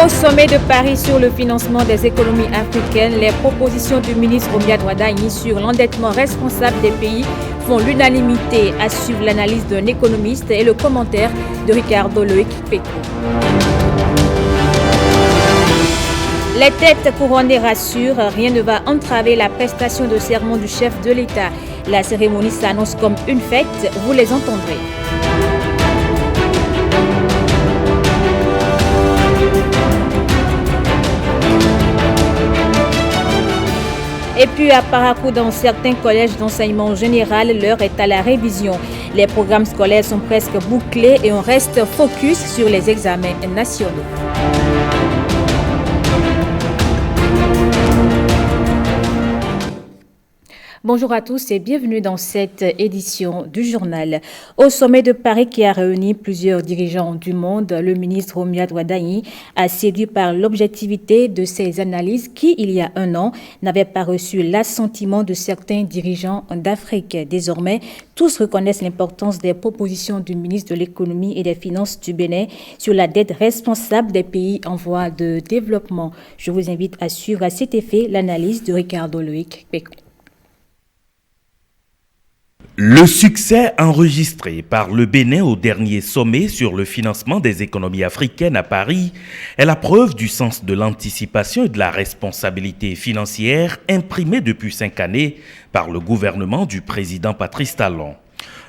Au sommet de Paris sur le financement des économies africaines, les propositions du ministre Omiad Ouadagni sur l'endettement responsable des pays font l'unanimité, à suivre l'analyse d'un économiste et le commentaire de Ricardo Loïc Péco. Les têtes couronnées rassurent, rien ne va entraver la prestation de serment du chef de l'État. La cérémonie s'annonce comme une fête, vous les entendrez. Et puis à Parakou, dans certains collèges d'enseignement général, l'heure est à la révision. Les programmes scolaires sont presque bouclés et on reste focus sur les examens nationaux. Bonjour à tous et bienvenue dans cette édition du journal. Au sommet de Paris qui a réuni plusieurs dirigeants du monde, le ministre Omiad Ouadagni a séduit par l'objectivité de ses analyses qui, il y a un an, n'avaient pas reçu l'assentiment de certains dirigeants d'Afrique. Désormais, tous reconnaissent l'importance des propositions du ministre de l'économie et des finances du Bénin sur la dette responsable des pays en voie de développement. Je vous invite à suivre à cet effet l'analyse de Ricardo Loïc Péco. Le succès enregistré par le Bénin au dernier sommet sur le financement des économies africaines à Paris est la preuve du sens de l'anticipation et de la responsabilité financière imprimée depuis 5 années par le gouvernement du président Patrice Talon.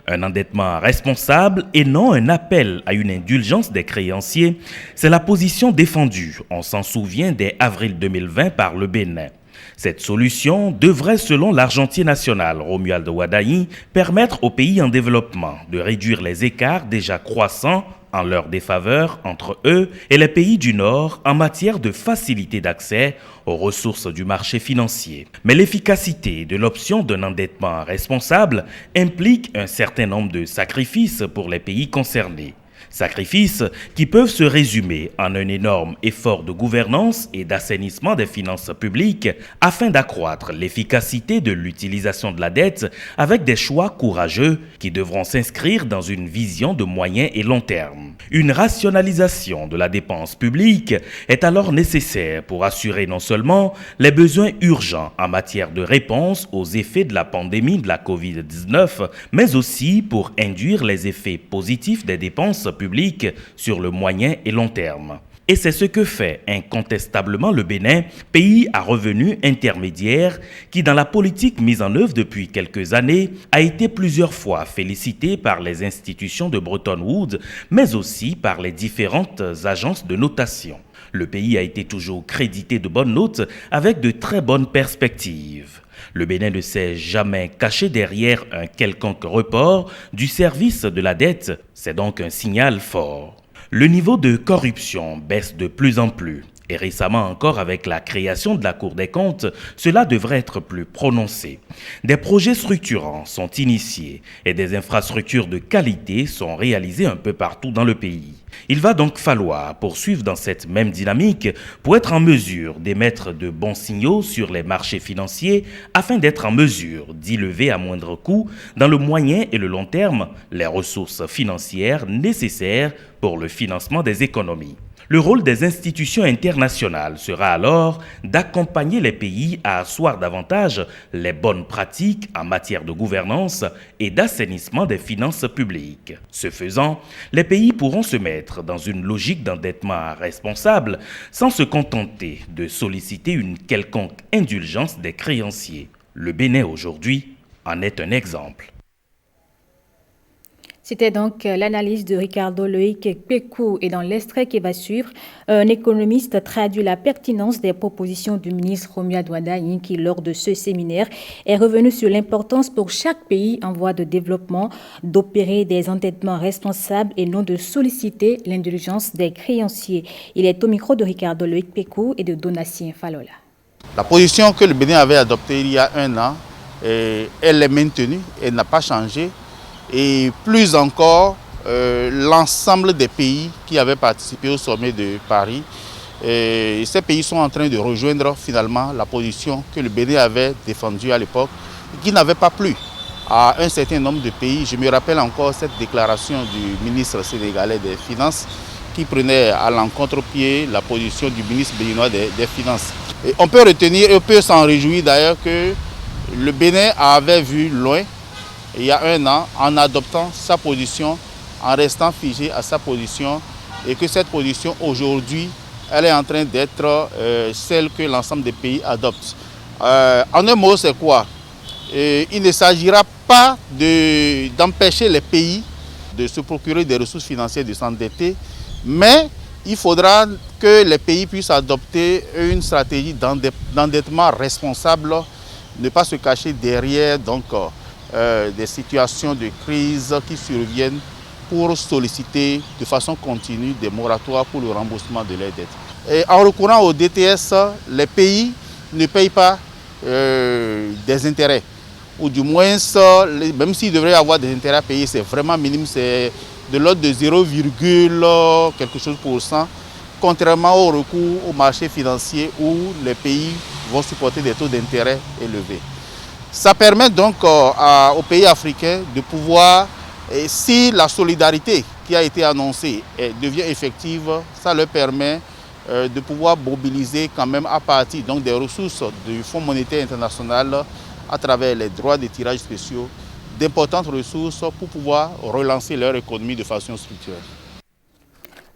Un endettement responsable et non un appel à une indulgence des créanciers, c'est la position défendue, on s'en souvient, dès avril 2020 par le Bénin. Cette solution devrait, selon l'argentier national Romuald Ouadagni, permettre aux pays en développement de réduire les écarts déjà croissants en leur défaveur entre eux et les pays du Nord en matière de facilité d'accès aux ressources du marché financier. Mais l'efficacité de l'option d'un endettement responsable implique un certain nombre de sacrifices pour les pays concernés. Sacrifices qui peuvent se résumer en un énorme effort de gouvernance et d'assainissement des finances publiques afin d'accroître l'efficacité de l'utilisation de la dette avec des choix courageux qui devront s'inscrire dans une vision de moyen et long terme. Une rationalisation de la dépense publique est alors nécessaire pour assurer non seulement les besoins urgents en matière de réponse aux effets de la pandémie de la COVID-19, mais aussi pour induire les effets positifs des dépenses publiques sur le moyen et long terme. Et c'est ce que fait incontestablement le Bénin, pays à revenus intermédiaires qui, dans la politique mise en œuvre depuis quelques années, a été plusieurs fois félicité par les institutions de Bretton Woods, mais aussi par les différentes agences de notation. Le pays a été toujours crédité de bonnes notes avec de très bonnes perspectives. Le Bénin ne s'est jamais caché derrière un quelconque report du service de la dette. C'est donc un signal fort. Le niveau de corruption baisse de plus en plus. Et récemment encore, avec la création de la Cour des comptes, cela devrait être plus prononcé. Des projets structurants sont initiés et des infrastructures de qualité sont réalisées un peu partout dans le pays. Il va donc falloir poursuivre dans cette même dynamique pour être en mesure d'émettre de bons signaux sur les marchés financiers afin d'être en mesure d'y lever à moindre coût, dans le moyen et le long terme, les ressources financières nécessaires pour le financement des économies. Le rôle des institutions internationales sera alors d'accompagner les pays à asseoir davantage les bonnes pratiques en matière de gouvernance et d'assainissement des finances publiques. Ce faisant, les pays pourront se mettre dans une logique d'endettement responsable sans se contenter de solliciter une quelconque indulgence des créanciers. Le Bénin aujourd'hui en est un exemple. C'était donc l'analyse de Ricardo Loïc Péco et dans l'extrait qui va suivre, un économiste traduit la pertinence des propositions du ministre Omiad Ouadagni qui, lors de ce séminaire, est revenu sur l'importance pour chaque pays en voie de développement d'opérer des endettements responsables et non de solliciter l'indulgence des créanciers. Il est au micro de Ricardo Loïc Péco et de Donatien Falola. La position que le Bénin avait adoptée il y a un an, elle est maintenue, elle n'a pas changé. Et plus encore, l'ensemble des pays qui avaient participé au sommet de Paris, ces pays sont en train de rejoindre finalement la position que le Bénin avait défendue à l'époque, qui n'avait pas plu à un certain nombre de pays. Je me rappelle encore cette déclaration du ministre sénégalais des Finances qui prenait à l'encontre-pied la position du ministre béninois des Finances. Et on peut retenir, et on peut s'en réjouir d'ailleurs que le Bénin avait vu loin, il y a un an, en adoptant sa position, en restant figé à sa position, et que cette position aujourd'hui, elle est en train d'être celle que l'ensemble des pays adoptent. En un mot, c'est quoi? Il ne s'agira pas d'empêcher les pays de se procurer des ressources financières, de s'endetter, mais il faudra que les pays puissent adopter une stratégie d'endettement responsable, ne pas se cacher derrière des situations de crise qui surviennent pour solliciter de façon continue des moratoires pour le remboursement de leurs dettes. Et en recourant au DTS, les pays ne payent pas des intérêts. Ou du moins, même s'il devrait y avoir des intérêts à payer, c'est vraiment minime, c'est de l'ordre de 0, quelque chose pour cent, contrairement au recours au marché financier où les pays vont supporter des taux d'intérêt élevés. Ça permet donc aux pays africains de pouvoir, si la solidarité qui a été annoncée devient effective, ça leur permet de pouvoir mobiliser quand même à partir donc, des ressources du Fonds monétaire international à travers les droits de tirage spéciaux, d'importantes ressources pour pouvoir relancer leur économie de façon structurelle.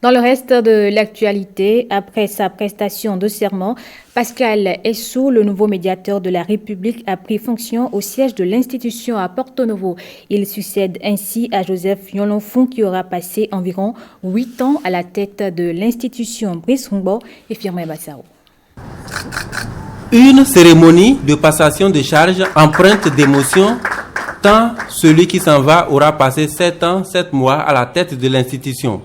Dans le reste de l'actualité, après sa prestation de serment, Pascal Essou, le nouveau médiateur de la République, a pris fonction au siège de l'institution à Porto Novo. Il succède ainsi à Joseph Yonlonfou qui aura passé environ 8 ans à la tête de l'institution. Brice Rumbo et Firmin Bassao. Une cérémonie de passation de charge empreinte d'émotion, tant celui qui s'en va aura passé 7 ans, 7 mois à la tête de l'institution.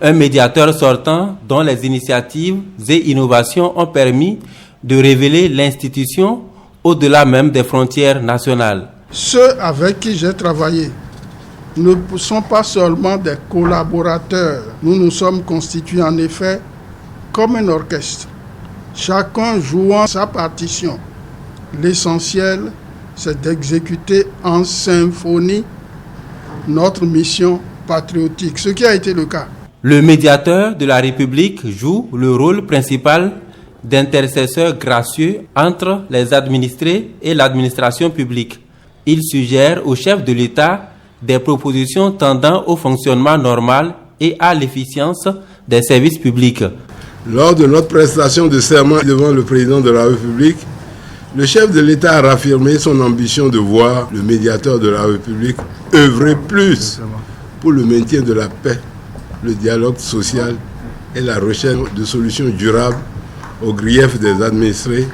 Un médiateur sortant dont les initiatives et innovations ont permis de révéler l'institution au-delà même des frontières nationales. Ceux avec qui j'ai travaillé ne sont pas seulement des collaborateurs. Nous nous sommes constitués en effet comme un orchestre, chacun jouant sa partition. L'essentiel, c'est d'exécuter en symphonie notre mission patriotique, ce qui a été le cas. Le médiateur de la République joue le rôle principal d'intercesseur gracieux entre les administrés et l'administration publique. Il suggère au chef de l'État des propositions tendant au fonctionnement normal et à l'efficience des services publics. Lors de notre prestation de serment devant le président de la République, le chef de l'État a raffirmé son ambition de voir le médiateur de la République œuvrer plus pour le maintien de la paix, le dialogue social et la recherche de solutions durables aux griefs des administrés.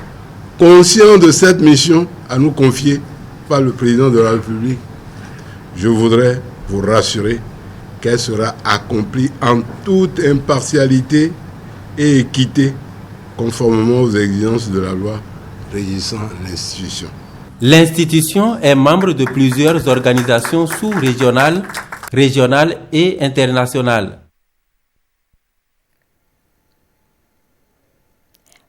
Conscient de cette mission à nous confier par le président de la République, je voudrais vous rassurer qu'elle sera accomplie en toute impartialité et équité, conformément aux exigences de la loi régissant l'institution. L'institution est membre de plusieurs organisations sous-régionales, régionales et internationales.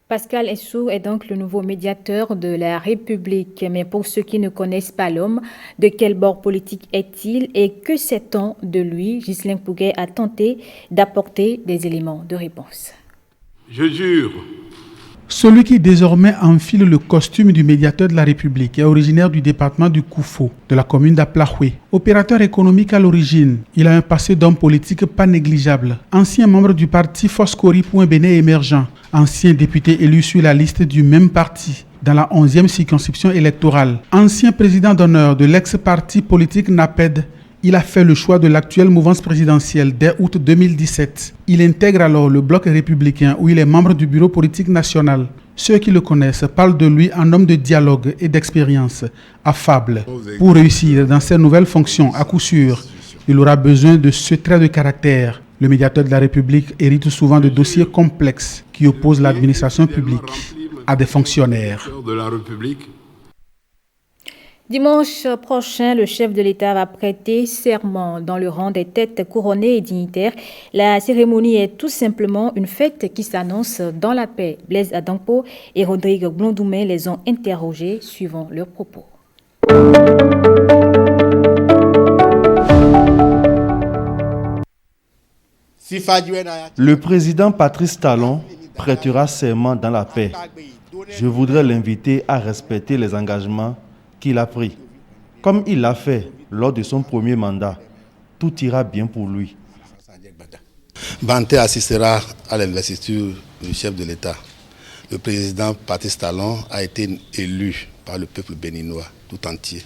Pascal Essou est donc le nouveau médiateur de la République. Mais pour ceux qui ne connaissent pas l'homme, de quel bord politique est-il et que sait-on de lui? Ghislain Pouguet a tenté d'apporter des éléments de réponse. Je jure. Celui qui désormais enfile le costume du médiateur de la République est originaire du département du Koufo, de la commune d'Aplahoué. Opérateur économique à l'origine, il a un passé d'homme politique pas négligeable. Ancien membre du parti Foscori pour un Bénin émergent, ancien député élu sur la liste du même parti dans la 11e circonscription électorale, ancien président d'honneur de l'ex-parti politique NAPED. Il a fait le choix de l'actuelle mouvance présidentielle dès août 2017. Il intègre alors le bloc républicain où il est membre du bureau politique national. Ceux qui le connaissent parlent de lui en homme de dialogue et d'expérience, affable. Pour réussir dans ses nouvelles fonctions, à coup sûr, il aura besoin de ce trait de caractère. Le médiateur de la République hérite souvent de dossiers complexes qui opposent l'administration publique à des fonctionnaires. Dimanche prochain, le chef de l'État va prêter serment dans le rang des têtes couronnées et dignitaires. La cérémonie est tout simplement une fête qui s'annonce dans la paix. Blaise Adampo et Rodrigue Blondoumé les ont interrogés suivant leurs propos. Le président Patrice Talon prêtera serment dans la paix. Je voudrais l'inviter à respecter les engagements qu'il a pris. Comme il l'a fait lors de son premier mandat, tout ira bien pour lui. Banté assistera à l'investiture du chef de l'État. Le président Patrice Talon a été élu par le peuple béninois tout entier.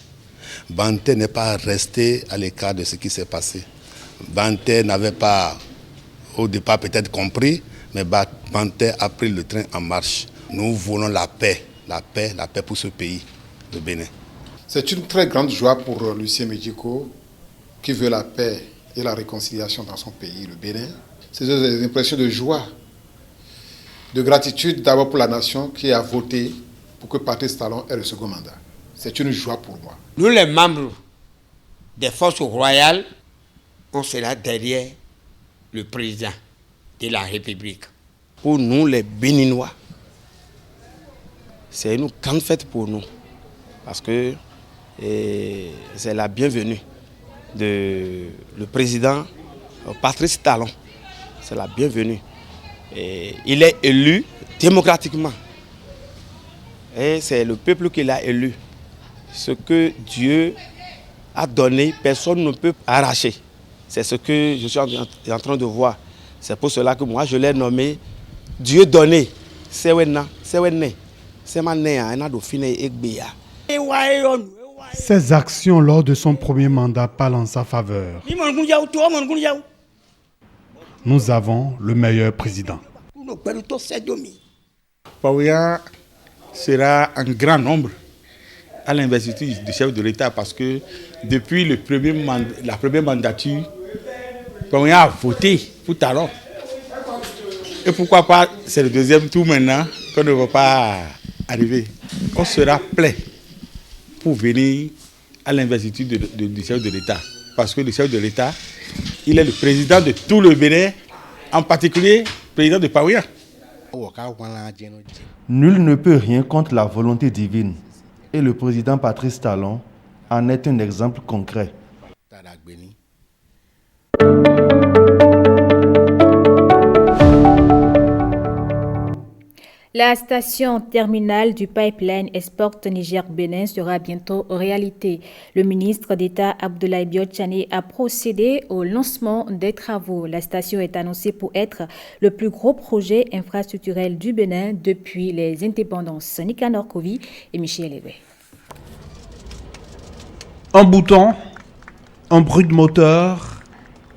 Banté n'est pas resté à l'écart de ce qui s'est passé. Banté n'avait pas au départ peut-être compris, mais Banté a pris le train en marche. Nous voulons la paix pour ce pays, le Bénin. C'est une très grande joie pour Lucien Medjiko, qui veut la paix et la réconciliation dans son pays, le Bénin. C'est des impressions de joie, de gratitude d'abord pour la nation qui a voté pour que Patrice Talon ait le second mandat. C'est une joie pour moi. Nous, les membres des forces royales, on sera derrière le président de la République. Pour nous, les Béninois, c'est une grande fête pour nous. Parce que c'est la bienvenue de le président Patrice Talon. C'est la bienvenue. Il est élu démocratiquement. Et c'est le peuple qui l'a élu. Ce que Dieu a donné, personne ne peut arracher. C'est ce que je suis en train de voir. C'est pour cela que moi, je l'ai nommé Dieu donné. C'est Ses actions lors de son premier mandat parlent en sa faveur. Nous avons le meilleur président. Paouya sera en grand nombre à l'investiture du chef de l'État parce que depuis la première mandature, Paouya a voté pour Talon. Et pourquoi pas, c'est le deuxième tour maintenant qu'on ne va pas arriver. On sera plein pour venir à l'investiture du chef de l'État. Parce que le chef de l'État, il est le président de tout le Bénin, en particulier le président de Paouya. Nul ne peut rien contre la volonté divine. Et le président Patrice Talon en est un exemple concret. La station terminale du pipeline Export Niger-Bénin sera bientôt réalité. Le ministre d'État Abdoulaye Biotchane a procédé au lancement des travaux. La station est annoncée pour être le plus gros projet infrastructurel du Bénin depuis les indépendances. Nicanor Kovi et Michel Ewe. Un bouton, un bruit de moteur,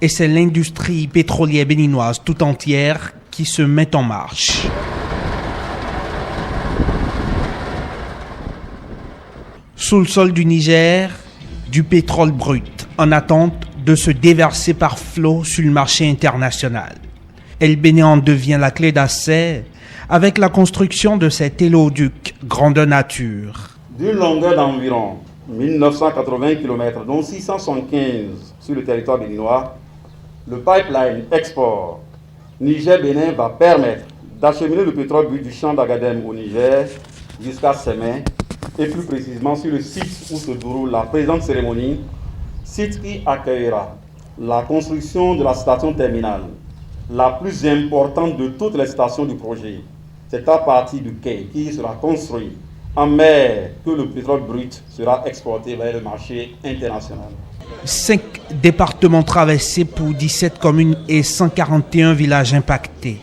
et c'est l'industrie pétrolière béninoise tout entière qui se met en marche. Sous le sol du Niger, du pétrole brut, en attente de se déverser par flot sur le marché international. Et le Bénin en devient la clé d'accès avec la construction de cet hélicoduc grandeur nature. D'une longueur d'environ 1980 km, dont 675 sur le territoire béninois, le pipeline export Niger-Bénin va permettre d'acheminer le pétrole brut du champ d'Agadem au Niger jusqu'à Sémé, et plus précisément sur le site où se déroule la présente cérémonie, site qui accueillera la construction de la station terminale, la plus importante de toutes les stations du projet. C'est à partir du quai qui sera construit en mer que le pétrole brut sera exporté vers le marché international. 5 départements traversés pour 17 communes et 141 villages impactés.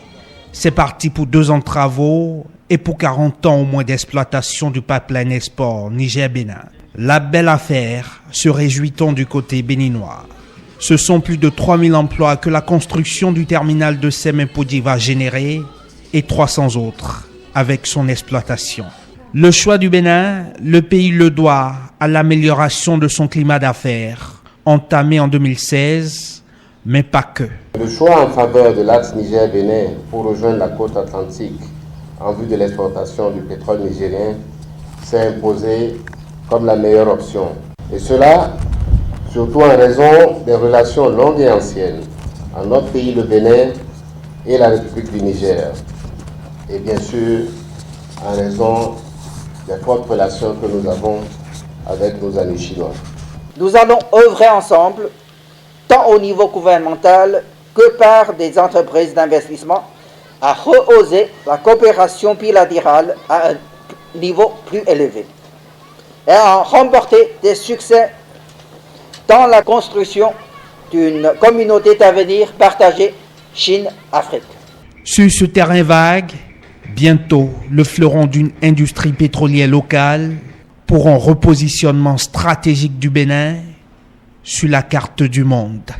C'est parti pour 2 ans de travaux et pour 40 ans au moins d'exploitation du pipeline export Niger-Bénin. La belle affaire, se réjouit-on du côté béninois. Ce sont plus de 3000 emplois que la construction du terminal de Sémé-Podi va générer et 300 autres avec son exploitation. Le choix du Bénin, le pays le doit à l'amélioration de son climat d'affaires, entamé en 2016, mais pas que. Le choix en faveur de l'axe Niger-Bénin pour rejoindre la côte atlantique en vue de l'exploitation du pétrole nigérien s'est imposé comme la meilleure option. Et cela, surtout en raison des relations longues et anciennes entre notre pays, le Bénin, et la République du Niger. Et bien sûr, en raison des fortes relations que nous avons avec nos amis chinois. Nous allons œuvrer ensemble, tant au niveau gouvernemental que par des entreprises d'investissement à rehausser la coopération bilatérale à un niveau plus élevé et à remporter des succès dans la construction d'une communauté d'avenir partagée Chine-Afrique. Sur ce terrain vague, bientôt le fleuron d'une industrie pétrolière locale pour un repositionnement stratégique du Bénin sur la carte du monde.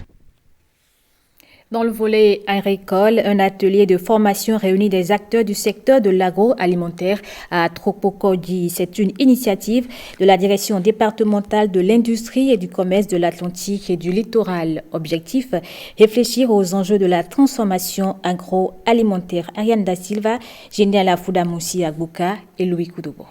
Dans le volet agricole, un atelier de formation réunit des acteurs du secteur de l'agroalimentaire à Tropokodji. C'est une initiative de la direction départementale de l'industrie et du commerce de l'Atlantique et du littoral. Objectif, réfléchir aux enjeux de la transformation agroalimentaire. Ariane Da Silva, Génial Foudamoussi Agbouka et Louis Koudobo.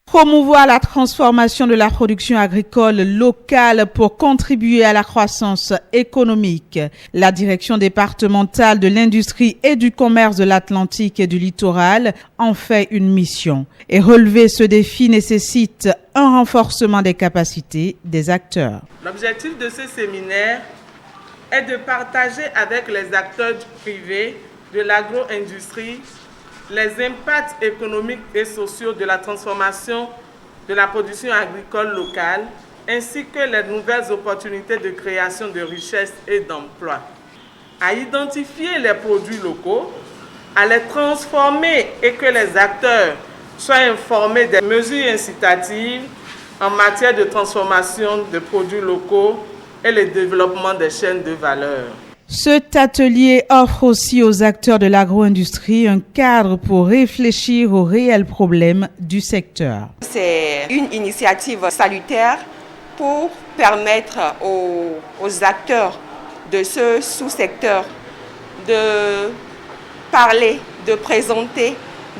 Promouvoir la transformation de la production agricole locale pour contribuer à la croissance économique. La direction départementale de l'industrie et du commerce de l'Atlantique et du littoral en fait une mission. Et relever ce défi nécessite un renforcement des capacités des acteurs. L'objectif de ce séminaire est de partager avec les acteurs privés de l'agro-industrie les impacts économiques et sociaux de la transformation de la production agricole locale, ainsi que les nouvelles opportunités de création de richesses et d'emplois. À identifier les produits locaux, à les transformer et que les acteurs soient informés des mesures incitatives en matière de transformation de produits locaux et le développement des chaînes de valeur. Cet atelier offre aussi aux acteurs de l'agro-industrie un cadre pour réfléchir aux réels problèmes du secteur. C'est une initiative salutaire pour permettre aux acteurs de ce sous-secteur de parler, de présenter,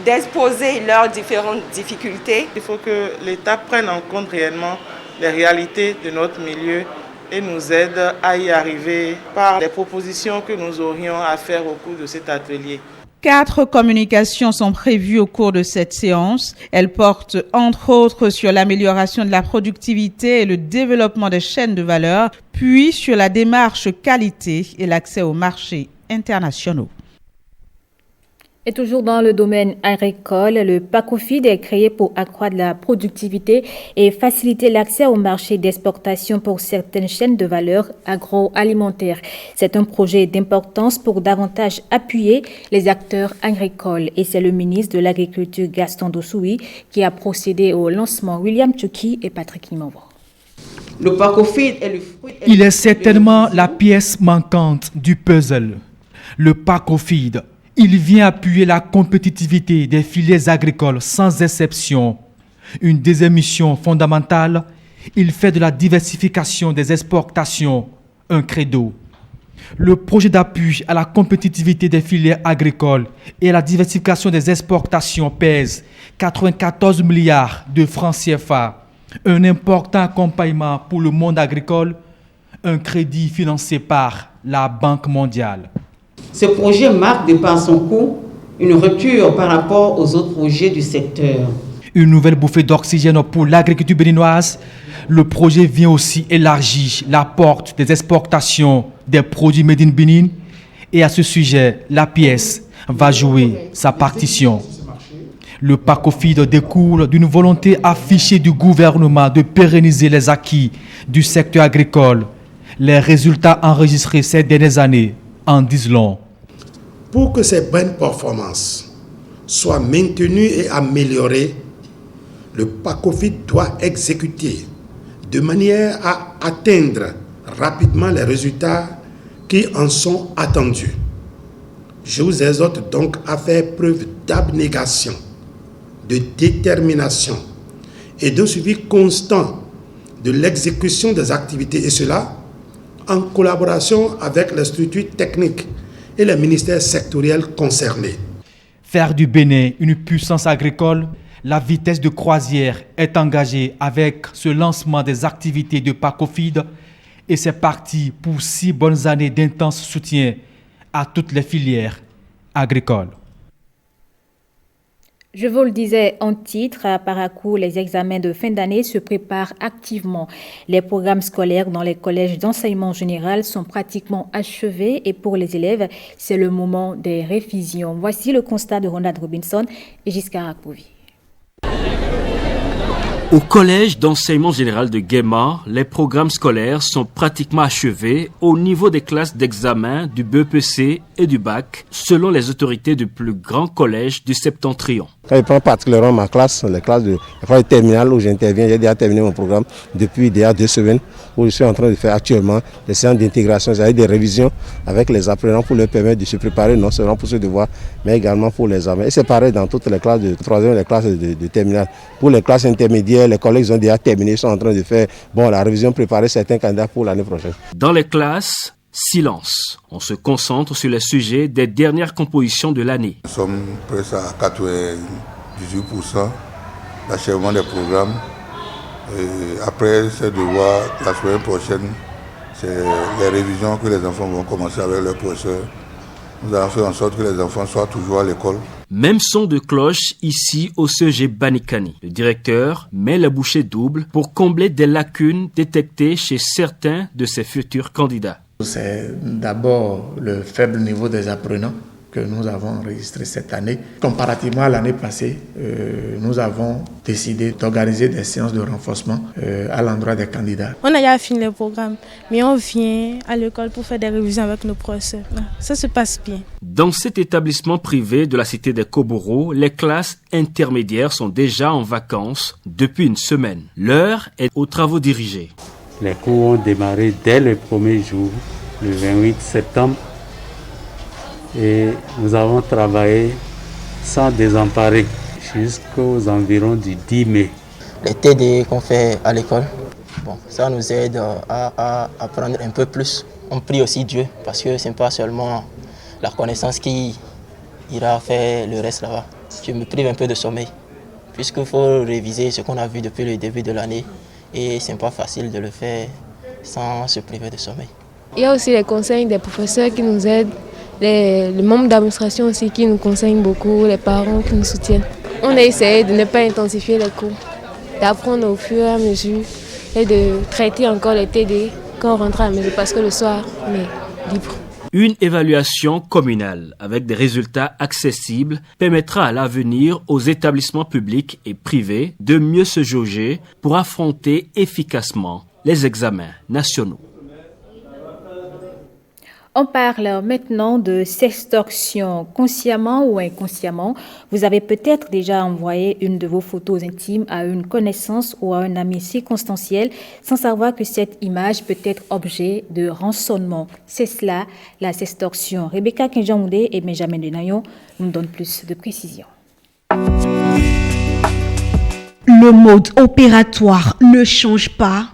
d'exposer leurs différentes difficultés. Il faut que l'État prenne en compte réellement les réalités de notre milieu et nous aide à y arriver par les propositions que nous aurions à faire au cours de cet atelier. 4 communications sont prévues au cours de cette séance. Elles portent entre autres sur l'amélioration de la productivité et le développement des chaînes de valeur, puis sur la démarche qualité et l'accès aux marchés internationaux. Et toujours dans le domaine agricole, le PACOFID est créé pour accroître la productivité et faciliter l'accès au marché d'exportation pour certaines chaînes de valeur agroalimentaires. C'est un projet d'importance pour davantage appuyer les acteurs agricoles. Et c'est le ministre de l'Agriculture Gaston Dossoui qui a procédé au lancement. William Tchouki et Patrick Nimavo. Le PACOFID est le fruit. Il est certainement la pièce manquante du puzzle. Le PACOFID. Il vient appuyer la compétitivité des filières agricoles sans exception. Une deuxième mission fondamentale, il fait de la diversification des exportations un credo. Le projet d'appui à la compétitivité des filières agricoles et à la diversification des exportations pèse 94 milliards de francs CFA, un important accompagnement pour le monde agricole, un crédit financé par la Banque mondiale. Ce projet marque, de par son coût, une rupture par rapport aux autres projets du secteur. Une nouvelle bouffée d'oxygène pour l'agriculture béninoise. Le projet vient aussi élargir la porte des exportations des produits made in Benin. Et à ce sujet, la pièce va jouer sa partition. Le PACOFID découle d'une volonté affichée du gouvernement de pérenniser les acquis du secteur agricole. Les résultats enregistrés ces dernières années en disent long. Pour que ces bonnes performances soient maintenues et améliorées, le PACOFID doit exécuter de manière à atteindre rapidement les résultats qui en sont attendus. Je vous exhorte donc à faire preuve d'abnégation, de détermination et de suivi constant de l'exécution des activités, et cela en collaboration avec les structures techniques et les ministères sectoriels concernés. Faire du Bénin une puissance agricole, la vitesse de croisière est engagée avec ce lancement des activités de PACOFID et c'est parti pour 6 bonnes années d'intense soutien à toutes les filières agricoles. Je vous le disais en titre, à Parakou, les examens de fin d'année se préparent activement. Les programmes scolaires dans les collèges d'enseignement général sont pratiquement achevés et pour les élèves, c'est le moment des révisions. Voici le constat de Ronald Robinson et Giscard Akpovi. Au collège d'enseignement général de Guéma, les programmes scolaires sont pratiquement achevés au niveau des classes d'examen du BEPC et du bac, selon les autorités du plus grand collège du Septentrion. Quand je prends particulièrement ma classe, les classes de terminale où j'interviens, j'ai déjà terminé mon programme depuis déjà 2 semaines, où je suis en train de faire actuellement des séances d'intégration, c'est-à-dire des révisions avec les apprenants pour leur permettre de se préparer non seulement pour ce devoir, mais également pour les examens. Et c'est pareil dans toutes les classes de 3e et les classes de terminale. Pour les classes intermédiaires, les collègues ont déjà terminé, ils sont en train de faire la révision, préparer certains candidats pour l'année prochaine. Dans les classes, silence. On se concentre sur les sujets des dernières compositions de l'année. Nous sommes presque à 98% d'achèvement des programmes. Et après ces devoirs, la semaine prochaine, c'est les révisions que les enfants vont commencer avec leurs professeurs. Nous allons faire en sorte que les enfants soient toujours à l'école. Même son de cloche ici au CEG Banikani. Le directeur met la bouchée double pour combler des lacunes détectées chez certains de ses futurs candidats. C'est d'abord le faible niveau des apprenants que nous avons enregistré cette année. Comparativement à l'année passée, nous avons décidé d'organiser des séances de renforcement à l'endroit des candidats. On a déjà fini le programme, mais on vient à l'école pour faire des révisions avec nos professeurs. Ça se passe bien. Dans cet établissement privé de la cité des Koboro, les classes intermédiaires sont déjà en vacances depuis une semaine. L'heure est aux travaux dirigés. Les cours ont démarré dès le premier jour, le 28 septembre. Et nous avons travaillé sans désemparer jusqu'aux environs du 10 mai. Les TD qu'on fait à l'école, ça nous aide à apprendre un peu plus. On prie aussi Dieu parce que ce n'est pas seulement la connaissance qui ira faire le reste là-bas. Je me prive un peu de sommeil puisqu'il faut réviser ce qu'on a vu depuis le début de l'année et ce n'est pas facile de le faire sans se priver de sommeil. Il y a aussi les conseils des professeurs qui nous aident. Les membres d'administration aussi qui nous conseillent beaucoup, les parents qui nous soutiennent. On a essayé de ne pas intensifier les cours, d'apprendre au fur et à mesure et de traiter encore les TD quand on rentre à la maison parce que le soir, on est libre. Une évaluation communale avec des résultats accessibles permettra à l'avenir aux établissements publics et privés de mieux se jauger pour affronter efficacement les examens nationaux. On parle maintenant de sextorsion, consciemment ou inconsciemment. Vous avez peut-être déjà envoyé une de vos photos intimes à une connaissance ou à un ami circonstanciel sans savoir que cette image peut être objet de rançonnement. C'est cela, la sextorsion. Rebecca Kinjamoudé et Benjamin Denayon nous donnent plus de précisions. Le mode opératoire ne change pas.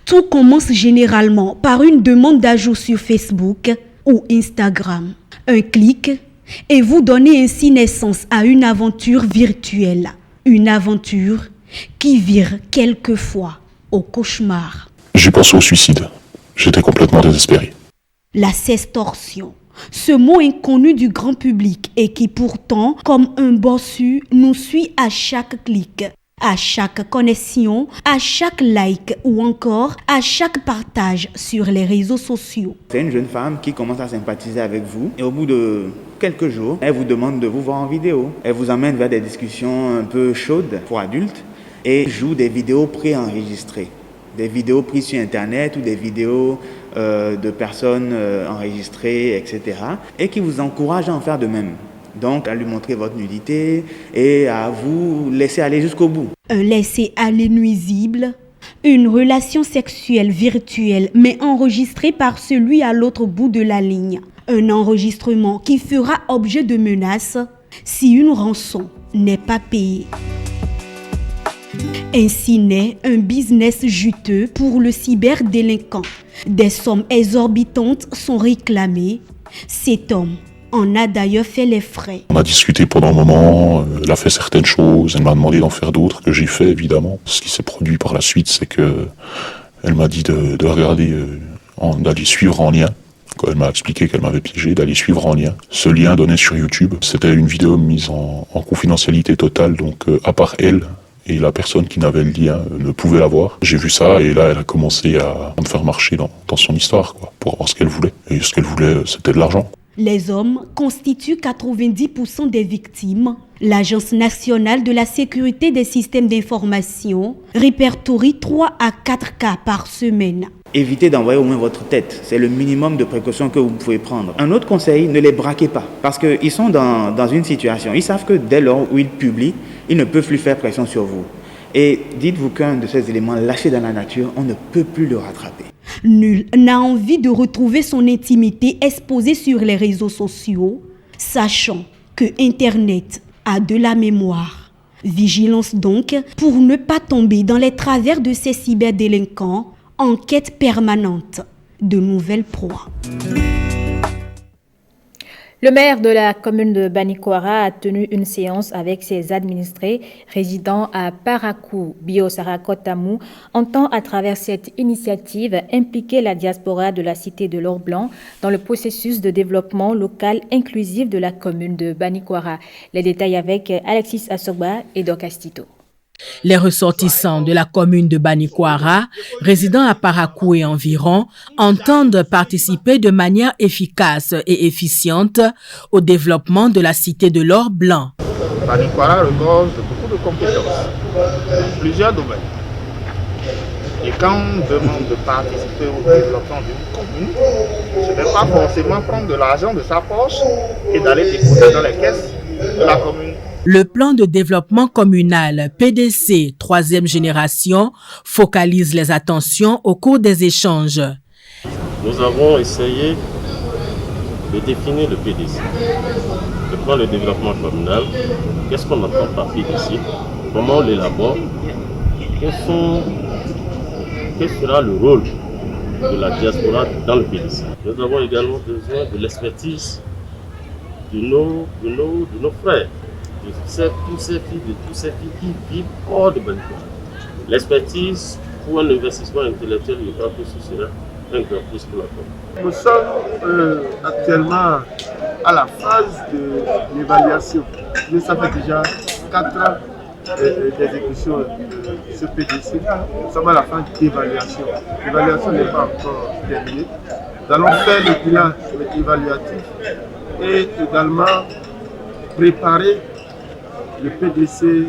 Tout commence généralement par une demande d'ajout sur Facebook ou Instagram. Un clic et vous donnez ainsi naissance à une aventure virtuelle. Une aventure qui vire quelquefois au cauchemar. J'ai pensé au suicide. J'étais complètement désespéré. La sextorsion. Ce mot inconnu du grand public et qui pourtant, comme un bossu, nous suit à chaque clic. À chaque connexion, à chaque like ou encore à chaque partage sur les réseaux sociaux. C'est une jeune femme qui commence à sympathiser avec vous et au bout de quelques jours, elle vous demande de vous voir en vidéo. Elle vous emmène vers des discussions un peu chaudes pour adultes et joue des vidéos préenregistrées. Des vidéos prises sur Internet ou des vidéos de personnes enregistrées, etc. et qui vous encouragent à en faire de même. Donc, à lui montrer votre nudité et à vous laisser aller jusqu'au bout. Un laisser-aller nuisible, une relation sexuelle virtuelle mais enregistrée par celui à l'autre bout de la ligne. Un enregistrement qui fera objet de menaces si une rançon n'est pas payée. Ainsi naît un business juteux pour le cyberdélinquant. Des sommes exorbitantes sont réclamées. Cet homme en a d'ailleurs fait les frais. On a discuté pendant un moment, elle a fait certaines choses, elle m'a demandé d'en faire d'autres que j'ai fait évidemment. Ce qui s'est produit par la suite, c'est que elle m'a dit de regarder, d'aller suivre en lien Quand elle m'a expliqué qu'elle m'avait piégé, d'aller suivre en lien. Ce lien donné sur YouTube, c'était une vidéo mise en confidentialité totale, donc à part elle et la personne qui n'avait le lien ne pouvait la voir. J'ai vu ça et là elle a commencé à me faire marcher dans son histoire, quoi, pour avoir ce qu'elle voulait. Et ce qu'elle voulait, c'était de l'argent. Les hommes constituent 90% des victimes. L'Agence nationale de la sécurité des systèmes d'information répertorie 3 à 4 cas par semaine. Évitez d'envoyer au moins votre tête. C'est le minimum de précaution que vous pouvez prendre. Un autre conseil, ne les braquez pas. Parce qu'ils sont dans une situation. Ils savent que dès lors où ils publient, ils ne peuvent plus faire pression sur vous. Et dites-vous qu'un de ces éléments lâchés dans la nature, on ne peut plus le rattraper. Nul n'a envie de retrouver son intimité exposée sur les réseaux sociaux, sachant que Internet a de la mémoire. Vigilance donc pour ne pas tomber dans les travers de ces cyberdélinquants en quête permanente de nouvelles proies. Le maire de la commune de Banikwara a tenu une séance avec ses administrés résidant à Parakou. Bio Sarakotamou entend à travers cette initiative impliquer la diaspora de la cité de l'Or Blanc dans le processus de développement local inclusif de la commune de Banikwara. Les détails avec Alexis Assoba et Doc Astito. Les ressortissants de la commune de Banikwara, résidant à Parakou et environ, entendent participer de manière efficace et efficiente au développement de la cité de l'Or Blanc. Banikwara regorge de beaucoup de compétences, dans plusieurs domaines. Et quand on demande de participer au développement d'une commune, ce n'est pas forcément prendre de l'argent de sa poche et d'aller déposer dans les caisses de la commune. Le plan de développement communal PDC 3e génération focalise les attentions au cours des échanges. Nous avons essayé de définir le PDC, le plan de développement communal. Qu'est-ce qu'on entend par PDC? Comment on l'élabore? Quel sera le rôle de la diaspora dans le PDC? Nous avons également besoin de l'expertise de nos frères. De tous ces filles qui vivent hors de Banikwara. L'expertise pour un investissement intellectuel, je crois que ce sera un grand plus pour la commune. Nous sommes actuellement à la phase de l'évaluation. Mais ça fait déjà 4 ans d'exécution de ce PDC. Nous sommes à la phase d'évaluation. L'évaluation n'est pas encore terminée. Nous allons faire le bilan évaluatif et également préparer le PDC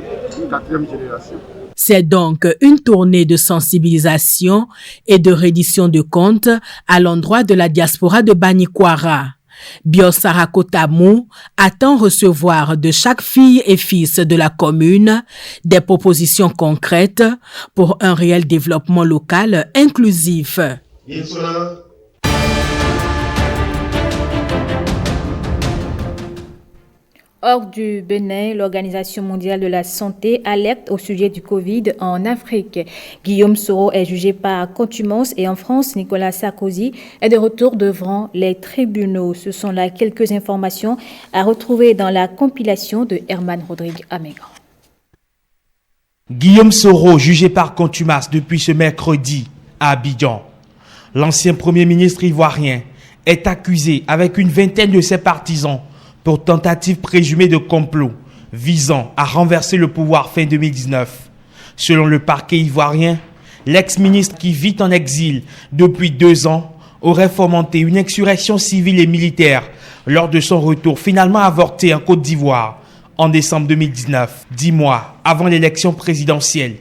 4e génération. C'est donc une tournée de sensibilisation et de reddition de comptes à l'endroit de la diaspora de Banikwara. Biosarakotamou attend recevoir de chaque fille et fils de la commune des propositions concrètes pour un réel développement local inclusif. Hors du Bénin, l'Organisation mondiale de la santé alerte au sujet du Covid en Afrique. Guillaume Soro est jugé par contumace et en France, Nicolas Sarkozy est de retour devant les tribunaux. Ce sont là quelques informations à retrouver dans la compilation de Herman Rodrigue Amégan. Guillaume Soro, jugé par contumace depuis ce mercredi à Abidjan. L'ancien Premier ministre ivoirien est accusé avec une vingtaine de ses partisans pour tentative présumée de complot visant à renverser le pouvoir fin 2019. Selon le parquet ivoirien, l'ex-ministre qui vit en exil depuis 2 ans aurait fomenté une insurrection civile et militaire lors de son retour finalement avorté en Côte d'Ivoire en décembre 2019, 10 mois avant l'élection présidentielle.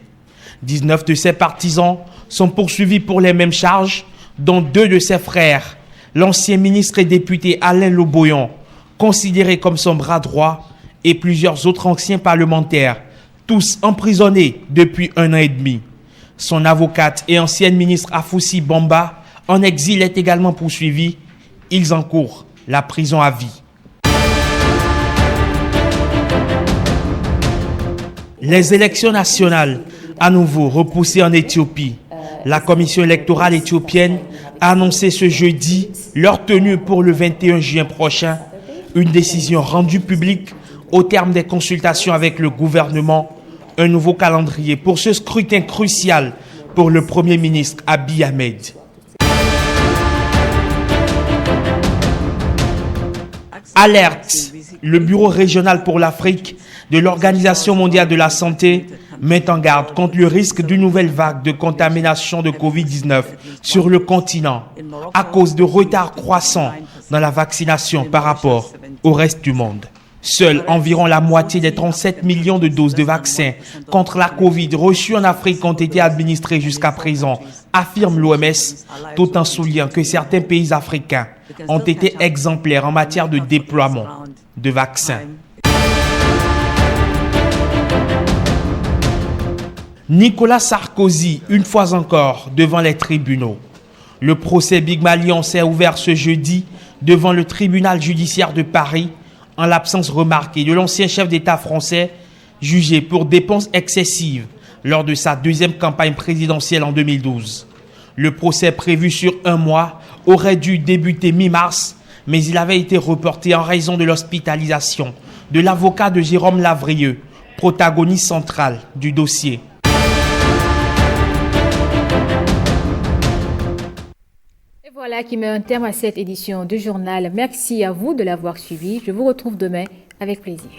19 de ses partisans sont poursuivis pour les mêmes charges, dont 2 de ses frères, l'ancien ministre et député Alain Loboyon, considéré comme son bras droit, et plusieurs autres anciens parlementaires, tous emprisonnés depuis 1 an et demi. Son avocate et ancienne ministre Afoussi Bamba, en exil, est également poursuivie. Ils encourent la prison à vie. Les élections nationales, à nouveau repoussées en Éthiopie. La commission électorale éthiopienne a annoncé ce jeudi leur tenue pour le 21 juin prochain. Une décision rendue publique au terme des consultations avec le gouvernement, un nouveau calendrier pour ce scrutin crucial pour le Premier ministre Abiy Ahmed. Alerte, le Bureau régional pour l'Afrique de l'Organisation mondiale de la santé met en garde contre le risque d'une nouvelle vague de contamination de Covid-19 sur le continent à cause de retards croissants dans la vaccination par rapport au reste du monde. Seule environ la moitié des 37 millions de doses de vaccins contre la Covid reçues en Afrique ont été administrées jusqu'à présent, affirme l'OMS, tout en soulignant que certains pays africains ont été exemplaires en matière de déploiement de vaccins. Nicolas Sarkozy, une fois encore, devant les tribunaux. Le procès Big Malion s'est ouvert ce jeudi devant le tribunal judiciaire de Paris en l'absence remarquée de l'ancien chef d'État français jugé pour dépenses excessives lors de sa deuxième campagne présidentielle en 2012. Le procès prévu sur 1 mois aurait dû débuter mi-mars, mais il avait été reporté en raison de l'hospitalisation de l'avocat de Jérôme Lavrieux, protagoniste central du dossier. Voilà qui met un terme à cette édition du journal. Merci à vous de l'avoir suivi. Je vous retrouve demain avec plaisir.